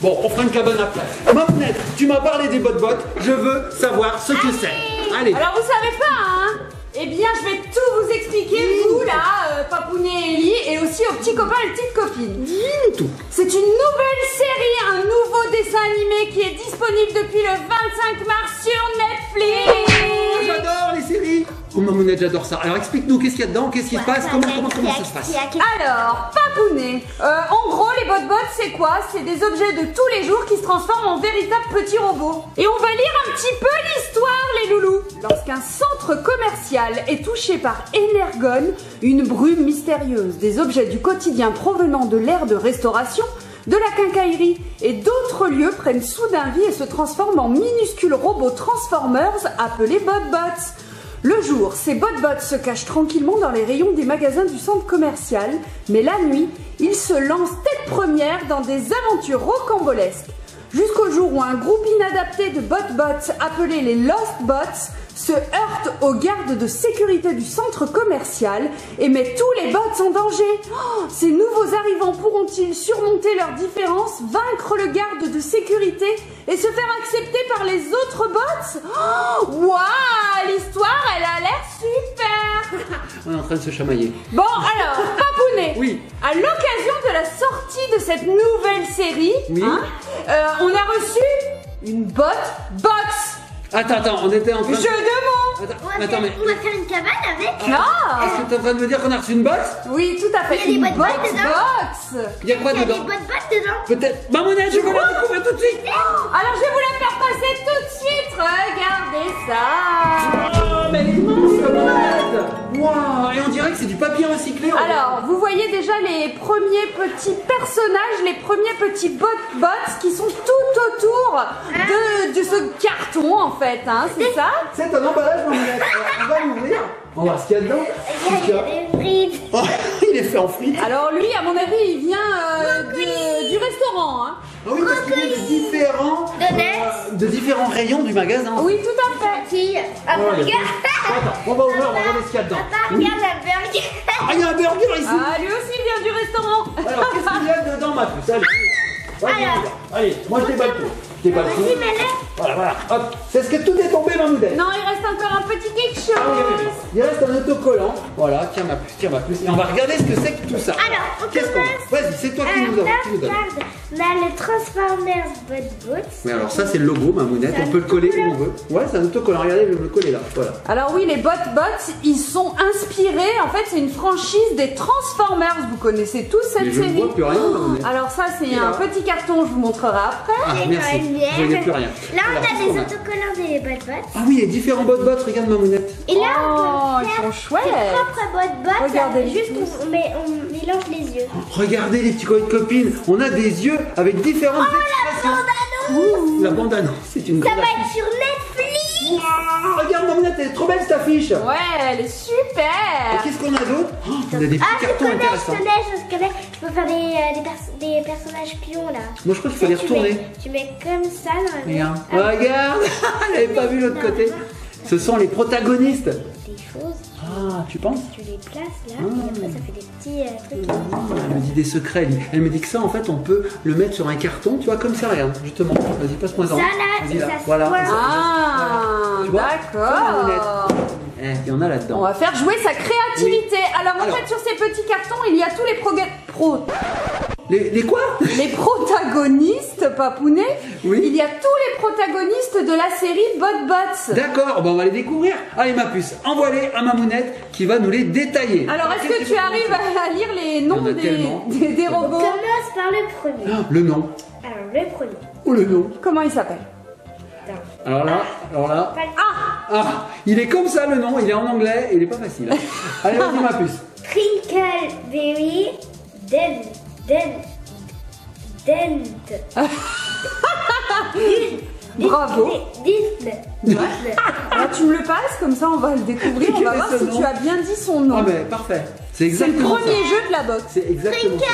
Bon, on fera une cabane après. Mamounette, tu m'as parlé des bot-bots, je veux savoir ce que c'est. Allez. Alors vous savez pas, hein? Eh bien, je vais tout vous expliquer, vous là, Papounet et Ellie, et aussi aux petits copains et petites copines. Dis-nous tout. C'est une nouvelle série, un nouveau dessin animé qui est disponible depuis le 25 mars sur Netflix. Oh, j'adore les séries. Oh Mamounette, j'adore ça. Alors explique-nous, qu'est-ce qu'il y a dedans, qu'est-ce qui se passe, comment ça se passe? Alors, Papounet, en gros, les bot-bots, c'est quoi? C'est des objets de tous les jours qui se transforment en véritables petits robots. Et on va lire un petit peu l'histoire, les loulous. Lorsqu'un centre commercial est touché par Energon, une brume mystérieuse, des objets du quotidien provenant de l'ère de restauration, de la quincaillerie et d'autres lieux prennent soudain vie et se transforment en minuscules robots Transformers appelés bot-bots. Le jour, ces bot-bots se cachent tranquillement dans les rayons des magasins du centre commercial, mais la nuit, ils se lancent tête première dans des aventures rocambolesques. Jusqu'au jour où un groupe inadapté de bot-bots appelé les Lost Bots se heurte aux gardes de sécurité du centre commercial et met tous les bots en danger. Oh, ces nouveaux arrivants pourront-ils surmonter leurs différences, vaincre le garde de sécurité et se faire accepter par les autres bots? Oh, waouh, l'histoire, elle a l'air super. On est en train de se chamailler. Bon, alors, Papounet, oui. À l'occasion de la sortie de cette nouvelle série, oui. On a reçu une bot box. Attends, on était en train de... Je demande. On va faire une cabane avec. Ah. Est-ce que tu es en train de me dire qu'on a reçu une box? Oui, tout à fait. Il y a des une bots box dedans. box. Il y a quoi dedans? Il y a des bot-bots dedans. Peut-être... Mamounette, je veux la découvrir tout de suite. Alors, je vais vous la faire passer tout de suite. Regardez ça. Oh, mais elle est immense, Mamounette. Waouh, et on dirait que c'est du papier recyclé. Alors, vous voyez déjà les premiers petits personnages, les premiers petits bot-bots qui sont tout autour de ce carton, en fait, hein, c'est ça? C'est un emballage, Mamounette. On va l'ouvrir. On va voir ce qu'il y a dedans. Il y a des frites. Oh, il est fait en frites. Alors lui, à mon avis, il vient du restaurant, hein. Ah oui, parce qu'il y a de différents rayons du magasin. Oui, tout à fait. Regarde. Attends, on va ouvrir, on va regarder ce qu'il y a dedans. Regarde un burger. Ah, il y a un burger ici. Ah, lui aussi vient du restaurant. Alors, qu'est-ce qu'il y a dedans, ma puce? Allez, moi je déballe tout. Vas-y, mets-le. Voilà, hop. Est-ce que tout est tombé, Mamounette? Non, il reste encore un petit quelque chose. Ah oui. Il reste un autocollant. Voilà, tiens ma puce. Et on va regarder ce que c'est que tout ça. Alors, on qu'est-ce qu'on a? Vas-y, c'est toi qui nous donne. Regarde, on a le Transformers bot-bots. Oui, alors ça, c'est le logo, Mamounette. On peut le coller où on veut. Ouais, c'est un autocollant. Regardez, je vais le coller là. Voilà. Alors oui, les bot-bots, ils sont inspirés. En fait, c'est une franchise des Transformers. Vous connaissez tous cette Mais je série. ne vois plus rien, Mamounette. Alors ça, c'est un petit carton. Je vous montrerai après. Ah, merci. Je ne vois plus rien. Là, on Alors, a qu'est-ce des qu'on a? autocollants des bot-bots. Ah oui, il y a différents bot-bots. Regarde, Mamounette. Et là, Oh, on peut ils faire sont chouettes. ses propres bot-bots. Regardez. Juste, on mélange les yeux. Regardez les petits copines, on a des yeux avec différentes expressions. Bande-annonce. La bande-annonce, c'est une Ça grande va affiche. être sur Netflix. Wow, regarde Mamounette, elle est trop belle cette affiche. Ouais, elle est Et super. qu'est-ce qu'on a d'autre? Oh, on a des petits cartons intéressants. Je connais. Je peux faire des personnages pions là. Moi je crois qu'il faut les retourner. Tu mets comme ça dans la Regarde, regarde. Elle n'avait pas vu l'autre côté. Ce sont les protagonistes. Des choses. Ah, tu penses? Tu les places là et après ça fait des petits trucs. Elle me dit des secrets. Elle me dit que ça en fait on peut le mettre sur un carton, tu vois, comme ça, regarde, justement. Vas-y, passe-moi ça. Ça, là, Vas-y, ça là. se Voilà. voit. Voilà. Tu vois? D'accord. Il y en a On là-dedans. va faire jouer sa créativité. Alors en Alors. fait, sur ces petits cartons, il y a tous les Les quoi? les protagonistes, Papounet. Oui. Il y a tous les protagonistes de la série bot-bots. D'accord, on va les découvrir. Allez ma puce, envoie-les à Mamounette qui va nous les détailler. Alors, est-ce que tu arrives à lire les noms Il y en a tellement. des On robots? commence par le premier. Ah, le nom. Alors le premier. Oh le nom. Comment il s'appelle? Alors là. Ah, il est comme ça le nom, il est en anglais, il est pas facile. Allez, vas-y ma puce. Trinkleberry Dent. Bravo. Disney. Alors, tu me le passes, comme ça on va le découvrir. On va voir Quel est si ce nom? tu as bien dit son nom. Ah mais parfait. C'est C'est le exactement premier ça. jeu de la box. C'est exactement ça.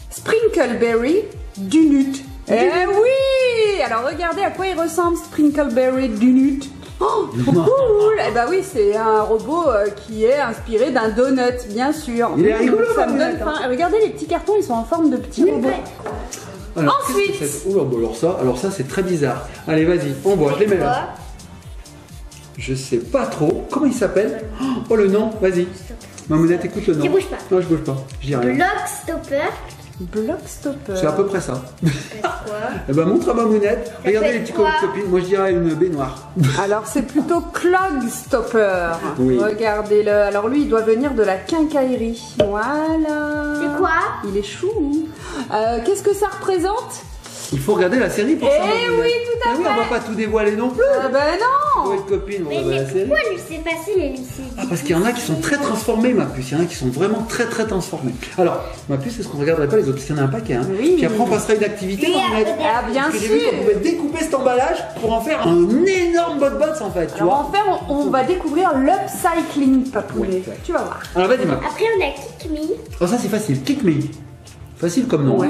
Sprinkleberry Dunut. Eh oui! Alors regardez à quoi il ressemble Sprinkleberry Dunut. Oh, trop cool! Eh bah oui, c'est un robot qui est inspiré d'un donut, bien sûr. Il est rigolo, Ça me donne Mamounette, faim. Et regardez les petits cartons, ils sont en forme de petits robots. Alors, Ensuite. qu'est-ce que c'est? Oula, bon, alors ça c'est très bizarre. Allez, vas-y, on voit, je les mets là. Je sais pas trop. Comment il s'appelle? Oh, le nom, vas-y. Mamounette, écoute le nom. Tu bouges pas. Non, je bouge pas. Je dis rien. Block stopper. Block stopper. C'est à peu près ça. Quoi? Eh ben, montre à Mamounette. Ça Regardez fait les petits quoi copines. Moi, je dirais une baignoire. Alors c'est plutôt clog stopper. Oui. Regardez-le. Alors lui il doit venir de la quincaillerie. Voilà. C'est quoi? Il est chou. Qu'est-ce que ça représente? Il faut regarder la série pour ça. Eh Mamounette. oui, tout à Mais oui, on va pas tout dévoiler non plus. Ben non. Pour être copine, on va Mais regarder la série. pourquoi lui c'est facile et lui c'est Ah, parce qu'il y en a qui sont très transformés, ma puce. Il y en a qui sont vraiment très transformés. Alors, ma puce, est-ce qu'on ne regarderait pas les autres? Parce qu'il y en a un paquet. Hein. Oui. Puis après, on passera une activité. Oui, Mamounette. Ah bien Parce que j'ai vu qu'on sûr. pouvait découper cet emballage pour en faire un énorme bot-bots en fait. Tu Alors vois. en fait on va découvrir l'upcycling, papounet. Ouais. Tu vas voir. Alors, vas-y, ma puce. Après on a Kick Me. Oh, ça, c'est facile. Kick me. Facile comme nom. Ouais.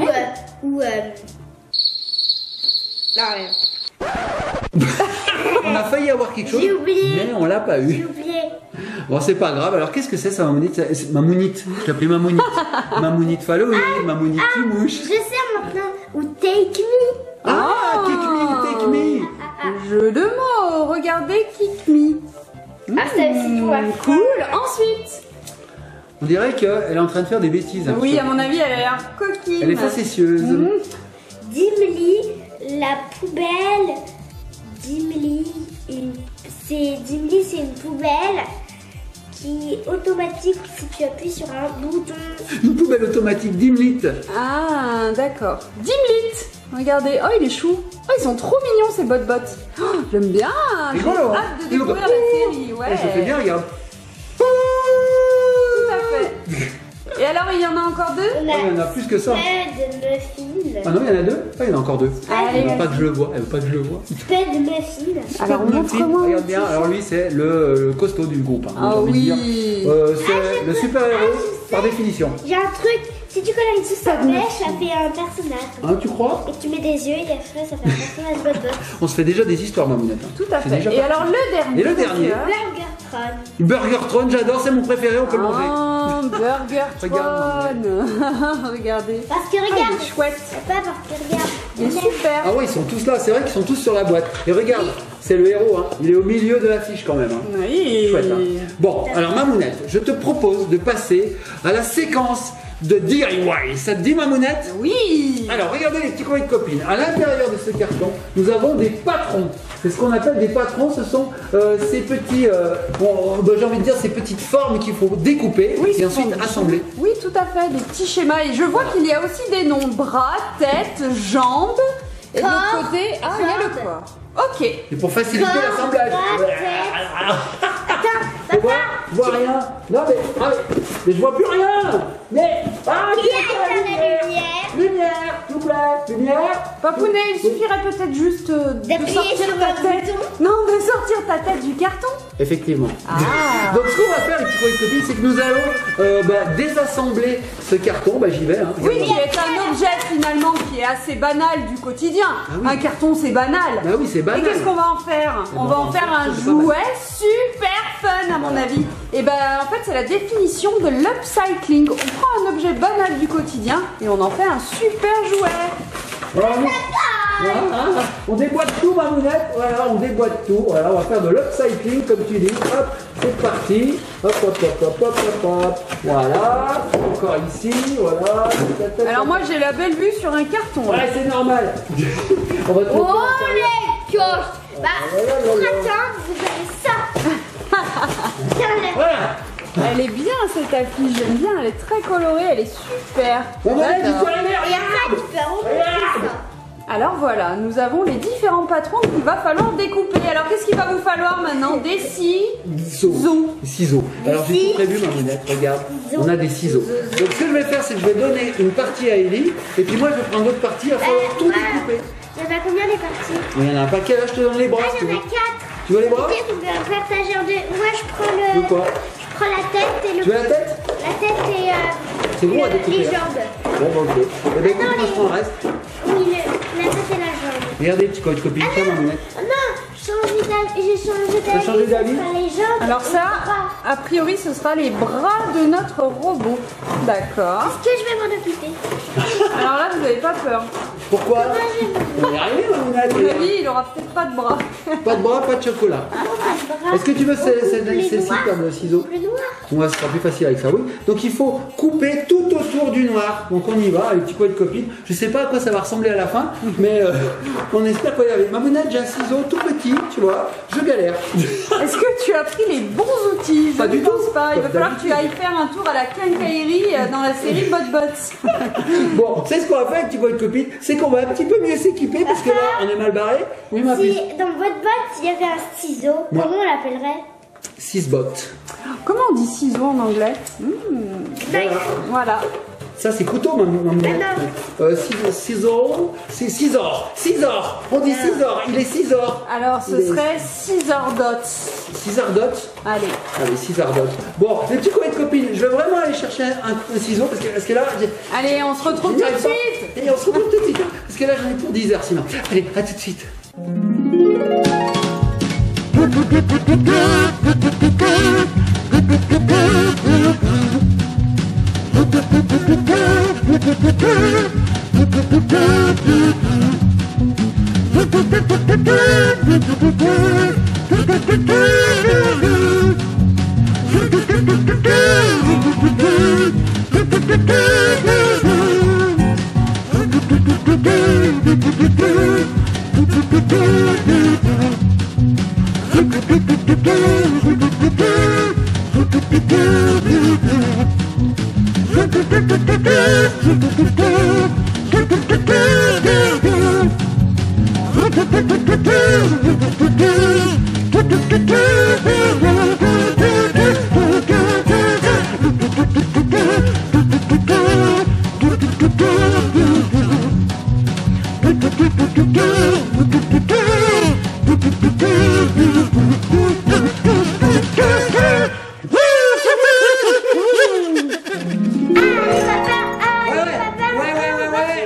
Ou non, rien. On a failli avoir quelque chose, J'ai oublié. mais on l'a pas J'ai eu. oublié. Bon, c'est pas grave. Alors, qu'est-ce que c'est ça, Mamounite? Mamounite. Je l'appelais Mamounite. Mamounite Halloween, Mamounite Je Mouche. sais maintenant. Ou Take Me. Ah, kick me, take me. Jeu de mots. Regardez Kick Me. Ah, ça aussi, tu vois. Cool. Ensuite. On dirait qu'elle est en train de faire des bêtises. hein, Oui, parce à que mon avis, elle a l'air coquine. Elle est facétieuse. Dimly, la poubelle. Dimly, Dimly, c'est une poubelle qui est automatique si tu appuies sur un bouton. Une poubelle automatique 10 litres. Ah, d'accord. Dimlit. Regardez. Oh, il est chou. Oh, ils sont trop mignons ces bot-bots. Oh, j'aime bien. J'ai Rigolo, hein. hâte de Rigolo. découvrir la série. Ouais. Elle se fait bien, regarde. Tout à fait. Et alors, il y en a encore deux? On Oh, il y en a plus que ça. Sped Muffin. Ah non, il y en a deux. Ah, il y en a encore deux. Allez, Elle veut pas vas-y. que je le vois. Elle veut pas que je le vois. Sped Muffin. Alors, montre-moi. un Regarde bien. petit Alors lui, c'est le costaud du groupe. Hein, Ah j'ai envie de dire. oui. C'est le super-héros par définition. J'ai un truc. Si tu colles une sous sa Sped mèche, Muffin. ça fait un personnage. Hein, tu crois? Et tu mets des yeux et après ça fait un personnage bot-bot. On se fait déjà des histoires, Mamounette. hein. Tout à C'est fait. déjà Et parti. alors, le dernier. Et le dernier. Burgertron. Burgertron, j'adore, c'est mon préféré, on peut le manger. Oh, Burgertron. Regardez. Parce que Ah, il regarde. est chouette. Pas parce que regarde. Il est super. Ah ouais, ils sont tous là, c'est vrai qu'ils sont tous sur la boîte. Et regarde, c'est le héros, hein. Il est au milieu de l'affiche quand même. Hein. Oui. Chouette, hein. Bon, alors Mamounette, je te propose de passer à la séquence de DIY. Ça te dit, Mamounette? Oui. Alors, regardez les petits coins de copines. À l'intérieur de ce carton, nous avons des patrons. C'est ce qu'on appelle des patrons. Ce sont ces petits, j'ai envie de dire, ces petites formes qu'il faut découper Oui, et ce sont ensuite des assembler. schémas. Oui, tout à fait, des petits schémas. Et je vois qu'il y a aussi des noms bras, tête, jambes. Et de l'autre Corps, côté, ah, il y a le jambes. corps. Ok. Et pour faciliter Corps, l'assemblage. bras, tête. Je vois rien. Non mais je vois plus rien. Mais Qui a éteint la lumière? lumière, s'il vous plaît, lumière. Papounet, il suffirait peut-être juste de D'appuyer sortir sur ta un tête. bouton. Non, de sortir ta tête du carton. Effectivement. Ah. Donc ce qu'on va faire les petits coins de copines, c'est que nous allons désassembler ce carton. Bah j'y vais. Hein. Oui, Regarde. qui est un objet finalement qui est assez banal du quotidien. Ah oui. Un carton, c'est banal. Bah oui, c'est banal. Et qu'est-ce qu'on va en faire? On va en faire un c'est pas mal. jouet super fun à mon avis. Et ben en fait c'est la définition de l'upcycling. On prend un objet banal du quotidien et on en fait un super jouet. Voilà, on déboîte tout, Mamounette. Voilà, on déboîte tout. Voilà, on va faire de l'upcycling, comme tu dis. Hop, c'est parti. Hop, hop, hop, hop, hop, hop, hop. Voilà. Encore ici. Voilà. Alors moi j'ai la belle vue sur un carton. Ouais, c'est normal. On va te Oh montrer l'intérieur. les coches. Bah, pour attendre, vous avez ça. Tiens, Voilà. Elle est bien cette affiche, j'aime bien, elle est très colorée, elle est super. Mamounette, J'adore. dis-toi la merde. Et après, tu peux rouvrir ça. Alors voilà, nous avons les différents patrons qu'il va falloir découper. Alors qu'est-ce qu'il va vous falloir maintenant? Des ciseaux. Ciseaux. Alors j'ai tout prévu, Mamounette, regarde. On a des ciseaux. Donc ce que je vais faire, c'est que je vais donner une partie à Ellie. Et puis moi, je vais prendre l'autre partie. Il va falloir tout voilà. découper. Il y en a combien les parties? Il y en a un paquet là, je te donne les bras. Ah, si il tu y en veux. a 4. Tu veux les bras? Ok, vous pouvez en partager en deux. Moi, je prends le. De quoi? Je prends la tête et le. Tu veux la tête? La tête et. C'est bon à découper, les là. jambes. Bon, bah, ok. Eh ben, écoute, moi je prends le reste. Oui, la tête et la jambe. Regardez, petit coach copine, tiens, Mamounette. Oh non, j'ai envie de la j'ai changé T'as changé d'avis? Les jambes. Alors et ça, les bras. a priori, ce sera les bras de notre robot. D'accord. Est-ce que je vais m'en occuper? Alors là, vous n'avez pas peur. Pourquoi? Moi, je vais On va y arriver, À mon Mamounette. avis, il aura peut-être pas de bras. Pas de bras, pas de chocolat. Est-ce que tu veux celle-ci comme ciseaux? Le noir. Ouais, ce sera plus facile avec ça, oui. Donc il faut couper tout autour du noir. Donc on y va, avec petit poil de copine. Je sais pas à quoi ça va ressembler à la fin, mais on espère qu'on y arrive. Mamounette, j'ai un ciseau tout petit, tu vois. Je galère. Est-ce que tu as pris les bons outils? Je Pas ne du pense tout. pas. Il va Comme falloir que tu d'habitude. ailles faire un tour à la quincaillerie dans la série Bot. Bon, c'est ce qu'on va faire avec petit poil de copine, c'est qu'on va un petit peu mieux s'équiper parce que là, on est mal barré. Oui, ma fille. Si dans votre botte il y avait un ciseau, Moi. comment on l'appellerait? 6 bottes. Comment on dit ciseaux en anglais? Voilà. Voilà. Ça, c'est couteau, Mamounette. Ciseaux. C'est Cisor. On dit Cisor. Il est Cisor. Alors, ce serait scissor dots. Cisardotte. Allez. Allez, Cisardotte. Bon, les petits copains de copines, je vais vraiment aller chercher un ciseau parce que là, Allez, on se retrouve tout de suite. Et on se retrouve tout de suite. Parce que là, j'en ai pour 10 heures sinon. Allez, à tout de suite.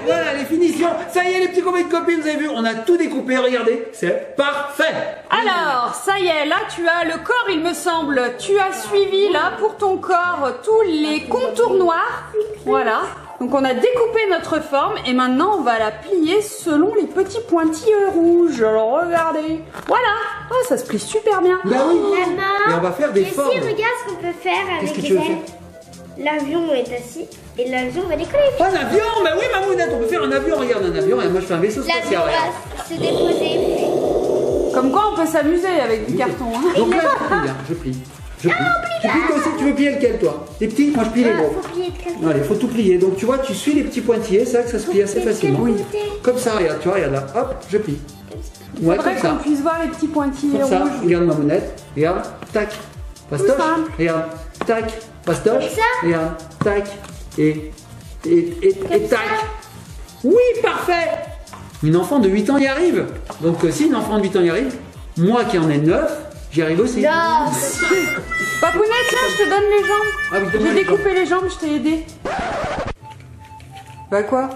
Voilà les finitions. Ça y est les petits copains de copines, vous avez vu, on a tout découpé, regardez, c'est parfait. Alors, ça y est, là tu as le corps, il me semble. Tu as suivi là pour ton corps tous les contours noirs. Voilà. Donc on a découpé notre forme et maintenant on va la plier selon les petits pointillés rouges. Alors regardez. Voilà. Oh, ça se plie super bien. Bah oui. Maman. Et on va faire des Et formes. si, regarde ce qu'on peut faire Qu'est-ce avec que les tu veux ailes. L'avion est assis et l'avion va décoller. Un avion, bah oui Mamounette, on peut faire un avion, regarde un avion et moi je fais un vaisseau L'avion spatial. regarde. va se déposer. Comme quoi on peut s'amuser avec du carton. Hein. Donc là je plie. Je plie. Tu plies toi aussi, tu veux plier lequel toi? Les petits, moi je plie les Ah, gros. faut plier de côté. Allez, faut tout plier. Donc tu vois, tu suis les petits pointillés, c'est vrai que ça se plie assez facilement. Oui. Comme ça, regarde, tu vois, regarde là, hop, je plie. Ouais, Faudrait comme qu'on ça. puisse voir les petits pointillés Comme ça, rouges. regarde ma monette, regarde, tac, pastoche, Tout simple. regarde, tac, pastoche, Comme ça. regarde, tac, et Comme tac. ça. Oui, parfait. Une enfant de 8 ans y arrive. Donc si une enfant de 8 ans y arrive, moi qui en ai 9, j'y arrive aussi. Non. Papounette, tiens, je te donne les jambes. Ah oui, donne-moi J'ai les découpé les jambes, je t'ai aidé. Bah quoi?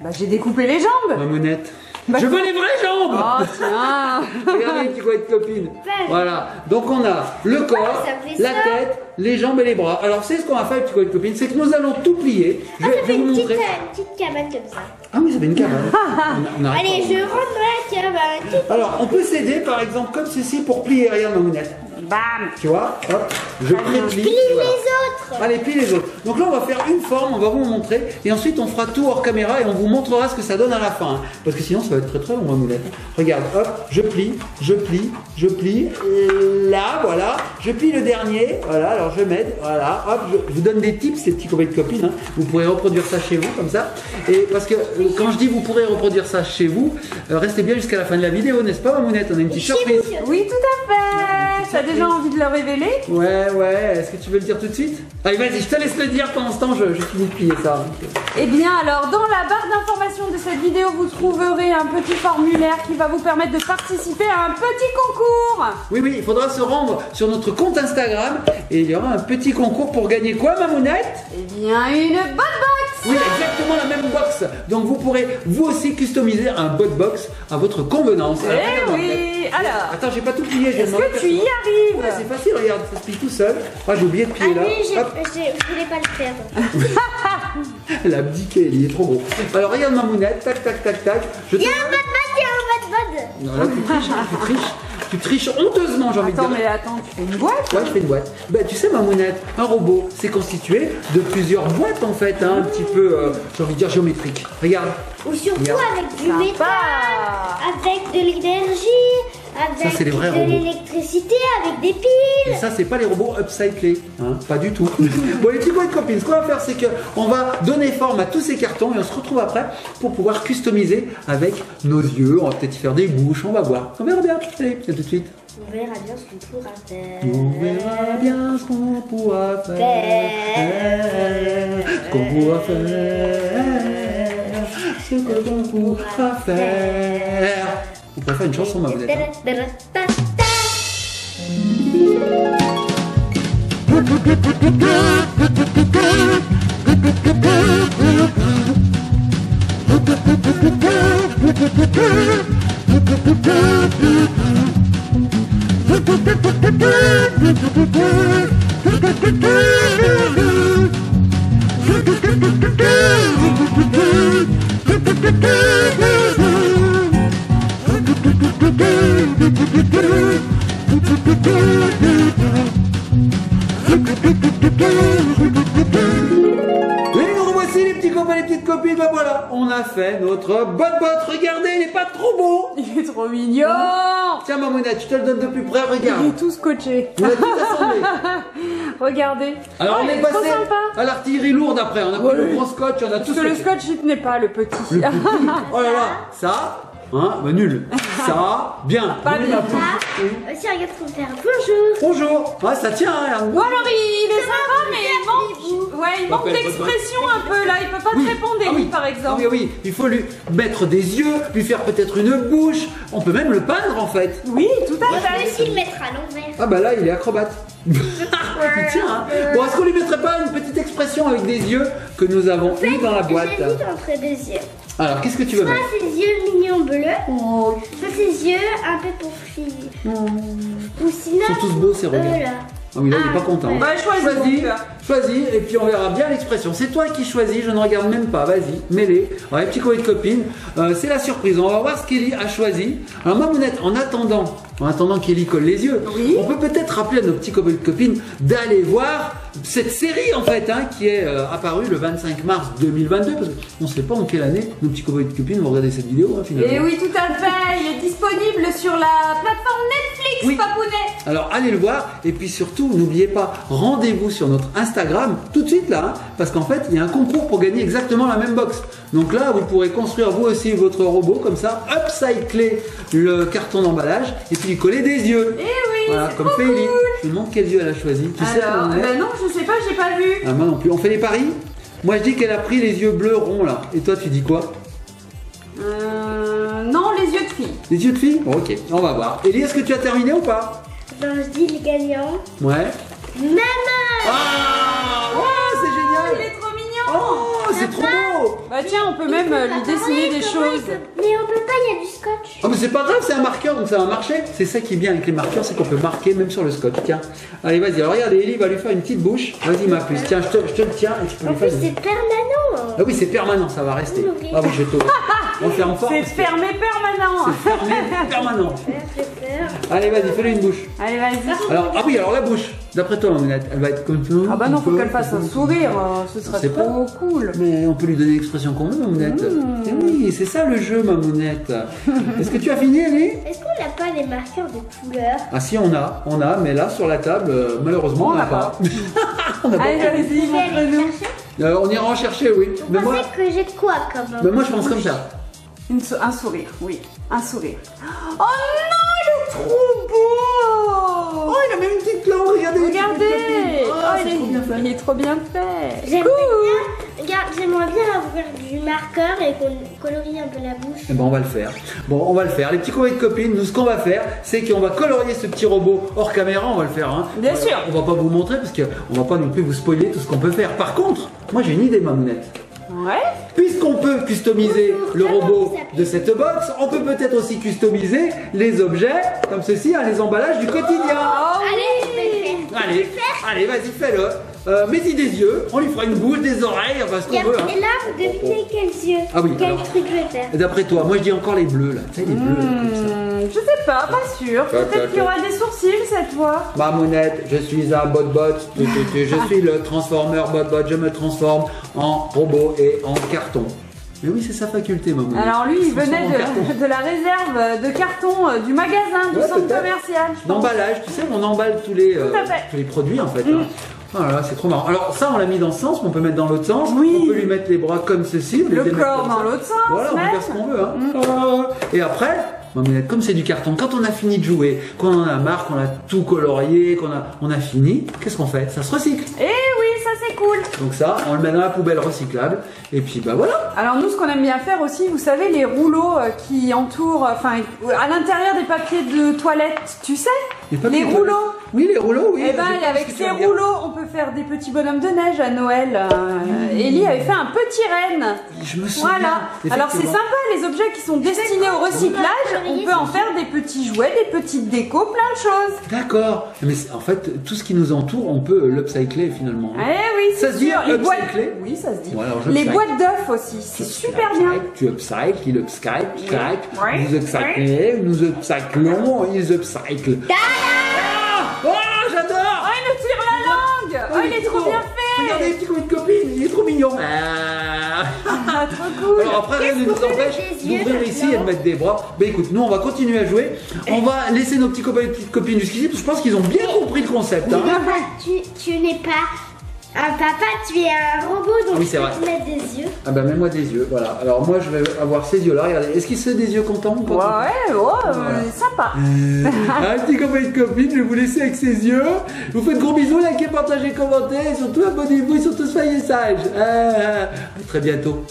Bah j'ai découpé les jambes. Ma monette. Bah, Je veux les vraies jambes. Oh tiens. Regardez les petits coins de copines. Voilà. Donc on a le corps, ça fait la ça. tête, les jambes et les bras. Alors c'est ce qu'on va faire les petits coins de copines, c'est que nous allons tout plier. Je Ça vais fait vous une montrer. petite cabane comme ça. Ah oui, ça fait une cabane. On arrête Allez, pas. je rentre dans la cabane. Alors on peut s'aider par exemple comme ceci pour plier. Regarde ma monette. Bam. Tu vois, hop, je plie. Plie voilà. les autres. Allez, plie les autres. Donc là, on va faire une forme, on va vous montrer, et ensuite on fera tout hors caméra et on vous montrera ce que ça donne à la fin. Hein. Parce que sinon, ça va être très très long, ma moulette. Regarde, hop, je plie, là, voilà, je plie le dernier, voilà, alors je m'aide, voilà, hop, je vous donne des tips, ces petits copains de copines, hein. Vous pourrez reproduire ça chez vous, comme ça. Et parce que quand je dis vous pourrez reproduire ça chez vous, restez bien jusqu'à la fin de la vidéo, n'est-ce pas, ma mounette? On a une petite surprise. Oui, tout à fait. T'as déjà envie de le révéler? Ouais, est-ce que tu veux le dire tout de suite? Allez, vas-y, je te laisse le dire, pendant ce temps, je finis de plier ça. Eh bien alors, dans la barre d'information de cette vidéo, vous trouverez un petit formulaire qui va vous permettre de participer à un petit concours. Oui, il faudra se rendre sur notre compte Instagram et il y aura un petit concours pour gagner quoi, ma mounette? Eh bien, une bonne box. Oui, exactement la même box. Donc vous pourrez vous aussi customiser un bot box à votre convenance. Alors, Eh regarde, oui, alors. Attends, j'ai pas tout plié. Est-ce que tu y arrives? Ouais, c'est facile, regarde, ça se plie tout seul. Ah, j'ai oublié de plier là. oui, Hop. je voulais pas le faire. Elle a abdiqué, il est trop gros. Alors regarde ma mounette, tac, tac, tac, tac. Je te... Il y a un bad. Non, là, tu triches honteusement, j'ai envie de Attends, dire. mais attends, tu fais une boîte? Ouais, je fais une boîte. Bah, tu sais, ma mounette, un robot, c'est constitué de plusieurs boîtes en fait, hein, un petit peu, j'ai envie de dire géométrique. Regarde. Ou surtout Regarde. avec du Sympa. métal, avec de l'énergie, Ça, c'est les vrais avec robots. de l'électricité, avec des piles. Et ça, c'est pas les robots upcyclés, hein, pas du tout. Bon, les petits boîtes copines, ce qu'on va faire, c'est qu'on va donner forme à tous ces cartons et on se retrouve après pour pouvoir customiser avec nos yeux. On va peut-être y faire des bouches, on va voir. On verra bien. Allez, à tout de suite. On verra bien ce qu'on pourra faire. On verra bien ce qu'on pourra faire. Ce qu'on pourra faire. Ce que l'on pourra faire. On pourrait faire une chanson, ma vedette. Et nous revoici les petits copains, les petites copines, ben voilà, on a fait notre bot. Regardez, il est pas trop beau. Il est trop mignon. Tiens ma monette, je te le donne de plus près, Il regarde. est tout scotché. On a tout assemblé. Regardez. Alors Oh, on il est trop passé sympa. à l'artillerie lourde après, on a pris le grand scotch, on a tout Parce que le scotché. scotch, il tenait pas, le petit. Oh là là, ça, hein, bah nul. Ça, bien. Pas Oui, bien. ma poule. Aussi, regarde ce qu'on fait. Bonjour. Bonjour. Ouais, ça tient, hein. Bon alors il est sympa mais il manque, ouais, il manque Appelle, d'expression un peu là, il peut pas Oui. te répondre Ah Ellie oui. par Ah exemple. oui, oui, il faut lui mettre des yeux, lui faire peut-être une bouche. On peut même le peindre en fait. Oui, tout à On peut fait. aussi le mettre à l'envers. Ah bah là, il est acrobate. Il tient, hein. Bon, est-ce qu'on lui mettrait pas une petite expression avec des yeux que nous avons eu dans la boîte? J'hésite entre deux yeux. Alors, qu'est-ce que tu veux Soit mettre? ses yeux mignons bleus, Oh, soit ses yeux un peu pour fille. Ou sinon. ils sont tous beaux ces regards. là. Ah oui, là, il est pas content. ouais. Bah choisis donc. Choisis, et puis on verra bien l'expression. C'est toi qui choisis, je ne regarde même pas. Vas-y, mets-les. Alors, les petits copains de copines, c'est la surprise. On va voir ce qu'Ellie a choisi. Alors, ma mounette, en attendant qu'Ellie colle les yeux, Oui. on peut peut-être rappeler à nos petits copains de copines d'aller voir cette série en fait, hein, qui est apparue le 25 mars 2022. Parce qu'on ne sait pas en quelle année nos petits copains de copines vont regarder cette vidéo, hein, finalement. Et oui, tout à fait, il est disponible sur la plateforme Netflix, Oui. papounet. Alors allez le voir et puis surtout n'oubliez pas, rendez-vous sur notre Instagram tout de suite là, hein, parce qu'en fait il y a un concours pour gagner exactement la même box. Donc là vous pourrez construire vous aussi votre robot comme ça, upcycler le carton d'emballage et puis lui coller des yeux. Et oui, Voilà, c'est comme trop fait Ellie. cool. Je me demande quels yeux elle a choisi. Tu sais Alors, où on est bah non, je sais pas, j'ai pas vu. Ah, moi non plus. On fait les paris. Moi je dis qu'elle a pris les yeux bleus ronds là. Et toi tu dis quoi? Non, les yeux de fille. Les yeux de fille? Bon, ok, on va voir. Ellie, est-ce que tu as terminé ou pas? Donc je dis le gagnant. Ouais. Maman. Ah ouais, c'est Il génial. est trop mignon. Oh, c'est trop beau. Bah tiens, on peut même lui dessiner des choses. Mais on peut pas, il y a du scotch. Oh mais c'est pas grave, c'est un marqueur donc ça va marcher. C'est ça qui est bien avec les marqueurs, c'est qu'on peut marquer même sur le scotch. Tiens, allez vas-y, alors regardez, Ellie va lui faire une petite bouche. Vas-y ma puce, tiens, je te le tiens et tu peux En lui faire plus, une... c'est permanent. Ah oui, c'est permanent, ça va rester. Oui. Ah oui, je te... On fait en forme. C'est parce que fermé permanent. C'est fermé, permanent. J'ai peur. Allez vas-y, fais-lui une bouche. Allez, vas-y. Alors, ah oui, alors la bouche, d'après toi, Mamonette, elle va être comme ça. Ah bah non, faut qu'elle fasse un sourire, ce serait C'est trop cool. Mais on peut lui donner l'expression qu'on veut, Mamonette. Eh oui, c'est ça le jeu, Mamonette. Est-ce que tu as fini, Ellie? Est-ce qu'on n'a pas les marqueurs de couleur? Ah si, on a, mais là, sur la table, malheureusement, on n'a pas. On n'a pas. Allez, allez-y, Vous allez les montre-nous. chercher? On ira en chercher, oui. Vous pensez que j'ai de quoi quand même? Mais moi, je pense comme ça. Un sourire, oui, un sourire. Oh non, il est trop beau. Oh, il a même une petite langue, regardez. Regardez. Ah, Oh, c'est trop bien fait. il est trop bien fait. J'aimerais Cool. bien, regarde, j'aimerais bien avoir du marqueur et qu'on colorie un peu la bouche. Eh ben, on va le faire. Bon, on va le faire. Les petits copains de copines, nous, ce qu'on va faire, c'est qu'on va colorier ce petit robot hors caméra. On va le faire. Hein. Bien sûr. On va pas vous montrer parce qu'on va pas non plus vous spoiler tout ce qu'on peut faire. Par contre, moi, j'ai une idée, Mamounette. Ouais. Puisqu'on peut customiser le robot de cette box, on peut peut-être aussi customiser les objets comme ceci, hein, les emballages du quotidien. Oh, Allez, je vais le faire. Allez, vas-y, fais-le. Mets-y des yeux, on lui fera une bouche, des oreilles, enfin ce qu'on veut. Hein. Et là, vous devinez quels yeux. Ah oui, Quel alors. truc je vais faire. D'après toi, moi je dis encore les bleus là, tu sais les bleus comme ça. Je sais pas sûr. Peut-être qu'il y aura des sourcils cette fois. Mamounette, je suis un bot, je suis le transformer bot, je me transforme en robot et en carton. Mais oui, c'est sa faculté, Mamounette. Alors lui, il venait de la réserve de carton du magasin, du centre commercial. D'emballage, tu sais, on emballe tous les produits en fait. Hein. Voilà, c'est trop marrant. Alors ça, on l'a mis dans ce sens, mais on peut mettre dans l'autre sens. Oui. On peut lui mettre les bras comme ceci. Le corps dans l'autre sens. Voilà, on peut faire ce qu'on veut. Hein. Et après, Mamounette, comme c'est du carton, quand on a fini de jouer, qu'on en a marre, qu'on a tout colorié, on a fini, qu'est-ce qu'on fait? Ça se recycle. Eh oui, ça c'est cool. Donc ça, on le met dans la poubelle recyclable. Et puis bah voilà. Alors nous, ce qu'on aime bien faire aussi, vous savez, les rouleaux qui entourent, enfin, à l'intérieur des papiers de toilette, tu sais, les rouleaux. Oui, les rouleaux, oui. Et ben, avec ces rouleaux, on peut faire des petits bonhommes de neige à Noël. Ellie avait fait un petit renne. Je me souviens. Voilà. Alors c'est sympa, les objets qui sont destinés au recyclage, on peut en faire des petits jouets, des petites décos, plein de choses. D'accord. Mais en fait, tout ce qui nous entoure, on peut l'upcycler finalement. Eh oui, c'est ça se dit les boîtes. Oui, ça se dit. Voilà, les boîtes d'œufs aussi, c'est super bien. Tu upcycles, il upcycle, nous upcyclez, nous upcyclons, ils upcyclent. Oh, j'adore! Oh, il nous tire la langue! Oh, il est trop bien fait! Regardez, petit coup de copine, il est trop mignon! Ah, trop cool! Alors après, rien ne nous empêche d'ouvrir ici et de mettre des bras. Mais écoute, nous on va continuer à jouer. On va laisser nos petits copains et petites copines jusqu'ici, parce que je pense qu'ils ont bien compris le concept. Hein. Papa, tu n'es pas un papa, tu es un robot, donc oui, tu peux vrai. te mettre des yeux. Ah bah mets-moi des yeux, voilà. Alors moi je vais avoir ces yeux-là, regardez. Est-ce qu'ils sont des yeux contents? Voilà. Sympa. Un petit copain et copine, je vais vous laisser avec ses yeux. Je vous fais de gros bisous, likez, partagez, commentez, et surtout abonnez-vous et surtout soyez sages. À très bientôt.